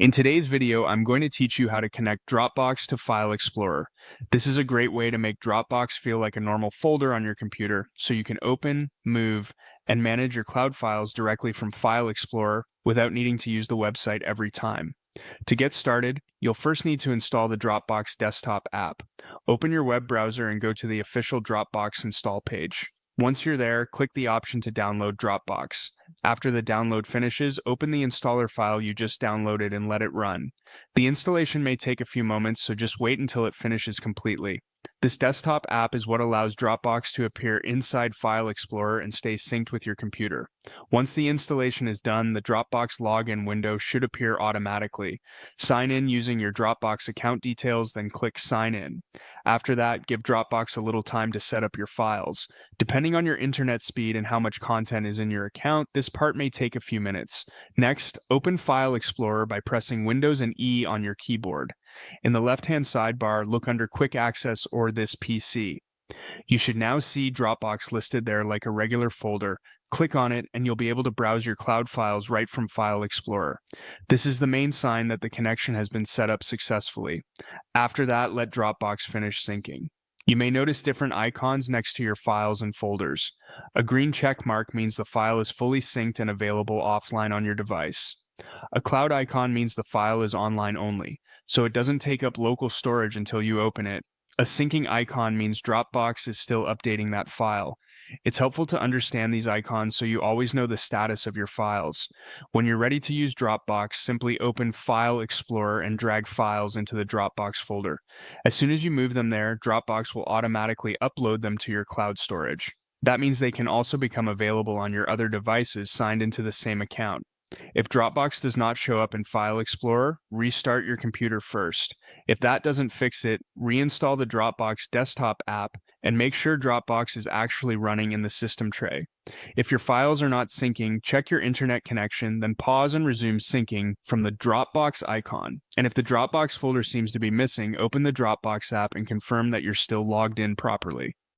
In today's video, I'm going to teach you how to connect Dropbox to File Explorer. This is a great way to make Dropbox feel like a normal folder on your computer, so you can open, move, and manage your cloud files directly from File Explorer without needing to use the website every time. To get started, you'll first need to install the Dropbox desktop app. Open your web browser and go to the official Dropbox install page. Once you're there, click the option to download Dropbox. After the download finishes, open the installer file you just downloaded and let it run. The installation may take a few moments, so just wait until it finishes completely. This desktop app is what allows Dropbox to appear inside File Explorer and stay synced with your computer. Once the installation is done, the Dropbox login window should appear automatically. Sign in using your Dropbox account details, then click Sign In. After that, give Dropbox a little time to set up your files. Depending on your internet speed and how much content is in your account, this part may take a few minutes. Next, open File Explorer by pressing Windows and E on your keyboard. In the left-hand sidebar, look under Quick Access or This PC. You should now see Dropbox listed there like a regular folder. Click on it and you'll be able to browse your cloud files right from File Explorer. This is the main sign that the connection has been set up successfully. After that, let Dropbox finish syncing. You may notice different icons next to your files and folders. A green check mark means the file is fully synced and available offline on your device. A cloud icon means the file is online only, so it doesn't take up local storage until you open it. A syncing icon means Dropbox is still updating that file. It's helpful to understand these icons so you always know the status of your files. When you're ready to use Dropbox, simply open File Explorer and drag files into the Dropbox folder. As soon as you move them there, Dropbox will automatically upload them to your cloud storage. That means they can also become available on your other devices signed into the same account. If Dropbox does not show up in File Explorer, restart your computer first. If that doesn't fix it, reinstall the Dropbox desktop app and make sure Dropbox is actually running in the system tray. If your files are not syncing, check your internet connection, then pause and resume syncing from the Dropbox icon. And if the Dropbox folder seems to be missing, open the Dropbox app and confirm that you're still logged in properly.